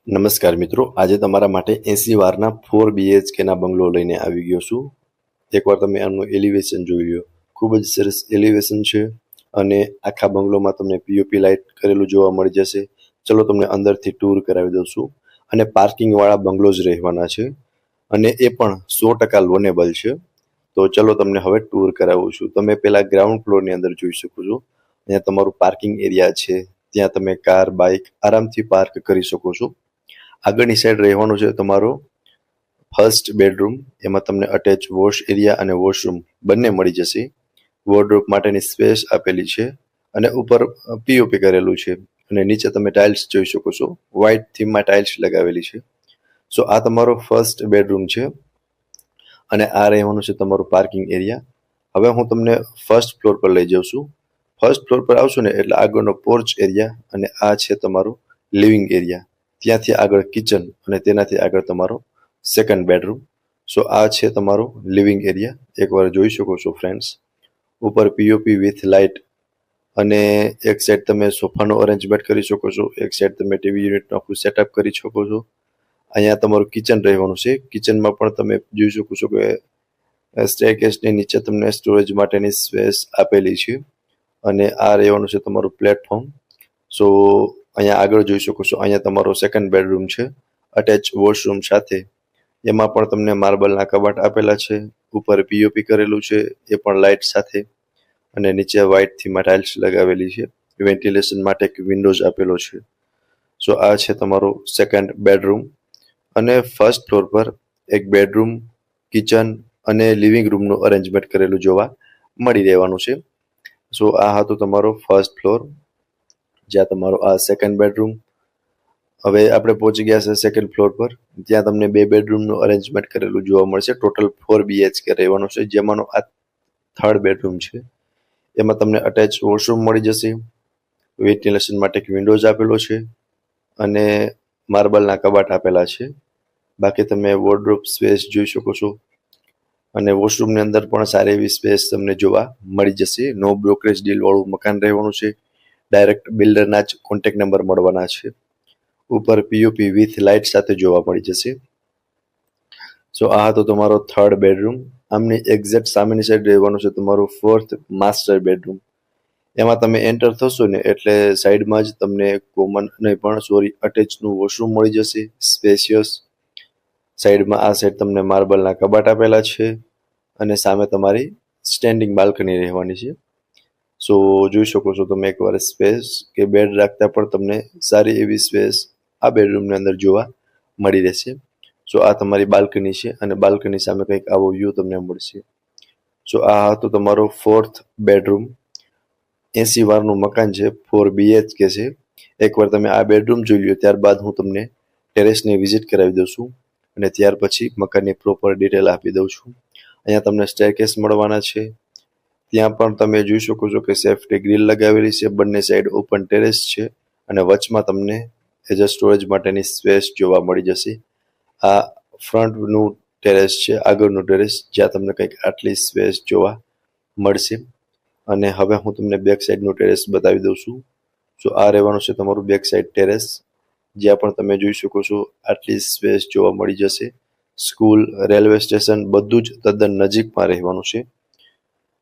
નમસ્કાર મિત્રો, આજે તમારા માટે 80 વારના 4 BHK ના બંગલો લઈને આવી ગયો છું। એકવાર તમે આનું એલિવેશન જોઈ લો, ખૂબ જ સરસ એલિવેશન છે અને આખા બંગલોમાં તમને પીઓપી લાઇટ કરેલું જોવા મળી જશે। ચલો તમને અંદરથી ટૂર કરાવી દઉં છું અને પાર્કિંગ વાળા બંગલોઝ રહેવાના છે અને એ પણ 100% લોનેબલ છે। તો ચલો તમને હવે ટૂર કરાવું છું। તમે પહેલા ગ્રાઉન્ડ ફ્લોરની અંદર જોઈ શકો છો, અહીંયા તમારું પાર્કિંગ એરિયા છે, ત્યાં તમે કાર બાઇક આરામથી પાર્ક કરી શકો છો। આગળની સાઈડ રહેવાનું છે તમારો ફર્સ્ટ બેડરૂમ, એમાં તમને અટેચ વોશ એરિયા અને વોશરૂમ બંને મળી જશે। વોર્ડરોબ માટેની સ્પેસ આપેલી છે અને ઉપર પીઓપી કરેલું છે અને નીચે તમે ટાઇલ્સ જોઈ શકો છો, વ્હાઇટ થીમમાં ટાઇલ્સ લગાવેલી છે। સો આ તમારો ફર્સ્ટ બેડરૂમ છે અને આ રહેવાનું છે તમારું પાર્કિંગ એરિયા। હવે હું તમને ફર્સ્ટ ફ્લોર પર લઈ જાઉં છું। ફર્સ્ટ ફ્લોર પર આવશો ને એટલે આગળનો પોર્ચ એરિયા અને આ છે તમારું લિવિંગ એરિયા, ત્યાંથી આગળ કિચન અને તેનાથી આગળ તમારો સેકન્ડ બેડરૂમ। સો આ છે તમારો લિવિંગ એરિયા, એકવાર જોઈ શકો છો ફ્રેન્ડ્સ। ઉપર પીઓપી વિથ લાઇટ અને એક સાઈડ તમે સોફાનો અરેન્જમેન્ટ કરી શકો છો, એક સાઈડ તમે ટીવી યુનિટનું આખું સેટઅપ કરી શકો છો। અહીંયા તમારું કિચન રહેવાનું છે, કિચનમાં પણ તમે જોઈ શકો છો કે સ્ટેરકેસની નીચે તમને સ્ટોરેજ માટેની સ્પેસ આપેલી છે અને આ રહેવાનું છે તમારું પ્લેટફોર્મ। સો અહીંયા આગળ જોઈ શકો છો, અહીંયા તમારો સેકન્ડ બેડરૂમ છે અટેચ વોશરૂમ સાથે, એમાં પણ તમને માર્બલના કબાટ આપેલા છે, ઉપર પીઓપી કરેલું છે એ પણ લાઇટ સાથે અને નીચે વ્હાઇટ થીમમાં ટાઇલ્સ લગાવેલી છે, વેન્ટિલેશન માટે એક વિન્ડોઝ આપેલો છે। સો આ છે તમારો સેકન્ડ બેડરૂમ અને ફર્સ્ટ ફ્લોર પર એક બેડરૂમ, કિચન અને લિવિંગ રૂમનું અરેન્જમેન્ટ કરેલું જોવા મળી રહેવાનું છે। સો આ હતો તમારો ફર્સ્ટ ફ્લોર, જ્યાં તમારો આ સેકન્ડ બેડરૂમ। હવે આપણે પહોંચી ગયા છે સેકન્ડ ફ્લોર પર, ત્યાં તમને 2 બેડરૂમનું અરેન્જમેન્ટ કરેલું જોવા મળશે। ટોટલ 4 BHK રહેવાનું છે, જેમાંનો આ થર્ડ બેડરૂમ છે, એમાં તમને અટેચ વોશરૂમ મળી જશે, વેન્ટિલેશન માટે એક વિન્ડોઝ આપેલો છે અને માર્બલના કબાટ આપેલા છે। બાકી તમે વોર્ડરોબ સ્પેસ જોઈ શકો છો અને વોશરૂમની અંદર પણ સારી એવી સ્પેસ તમને જોવા મળી જશે। નો બ્રોકરેજ ડીલ વાળું મકાન રહેવાનું છે, ડાયરેક્ટ બિલ્ડરના જ કોન્ટેક્ટ નંબર મળવાના છે, ઉપર પીઓપી વિથ લાઇટ સાથે જોવા મળી જશે। સો આ હતો તમારો થર્ડ બેડરૂમ। આમની એક્ઝેક્ટ સામેની સાઈડ રહેવાનું છે તમારું ફોર્થ માસ્ટર બેડરૂમ। એમાં તમે એન્ટર થશો ને એટલે સાઈડમાં જ તમને કોમન નહીં પણ અટેચનું વોશરૂમ મળી જશે, સ્પેશિયસ। સાઈડમાં આ સાઈડ તમને માર્બલના કબાટ આપેલા છે અને સામે તમારી સ્ટેન્ડિંગ બાલ્કની રહેવાની છે। સો જોઈ શકો છો તમે એકવાર સ્પેસ કે બેડ રાખતા પણ તમને સારી એવી સ્પેસ આ બેડરૂમની અંદર જોવા મળી રહેશે। સો આ તમારી બાલ્કની છે અને બાલ્કની સામે કંઈક આવો વ્યૂ તમને મળશે। સો આ હતો તમારો ફોર્થ બેડરૂમ। 80 વારનું મકાન છે, 4 BHK છે। એકવાર તમે આ બેડરૂમ જોઈ લો, ત્યારબાદ હું તમને ટેરેસની વિઝિટ કરાવી દઉં છું અને ત્યાર પછી મકાનની પ્રોપર ડિટેલ આપી દઉં છું। અહીંયા તમને સ્ટેરકેસ મળવાના છે, ત્યાં પણ તમે જોઈ શકો છો કે સેફ્ટી ગ્રીલ લગાવેલી છે, બંને સાઈડ ઓપન ટેરેસ છે અને વચમાં તમને એઝ અ સ્ટોરેજ માટેની સ્પેસ જોવા મળી જશે। આ ફ્રન્ટનું ટેરેસ છે, આગળનું ટેરેસ, જ્યાં તમને કંઈક આટલી સ્પેસ જોવા મળશે। અને હવે હું તમને બેક સાઈડનું ટેરેસ બતાવી દઉં છું। સો આ રહેવાનું છે તમારું બેક સાઈડ ટેરેસ, જ્યાં પણ તમે જોઈ શકો છો આટલી સ્પેસ જોવા મળી જશે। સ્કૂલ, રેલવે સ્ટેશન બધું જ તદ્દન નજીકમાં રહેવાનું છે।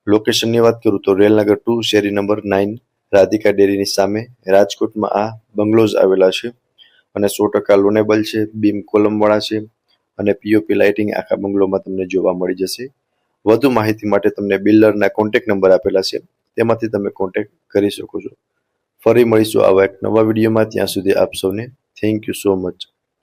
લોકેશનની વાત કરું તો રેલનગર 2 શેરી નંબર 9 રાધિકા ડેરીની સામે રાજકોટમાં આ બંગલોઝ આવેલા છે અને 100% લોનેબલ છે, બીમ કોલમવાળા છે અને પીઓપી લાઇટિંગ આખા બંગલોમાં તમને જોવા મળી જશે। વધુ માહિતી માટે તમને બિલ્ડરના કોન્ટેક્ટ નંબર આપેલા છે, તેમાંથી તમે કોન્ટેક્ટ કરી શકો છો। ફરી મળીશું આવા એક નવા વિડીયોમાં, ત્યાં સુધી આપ સૌને થેન્ક યુ સો મચ।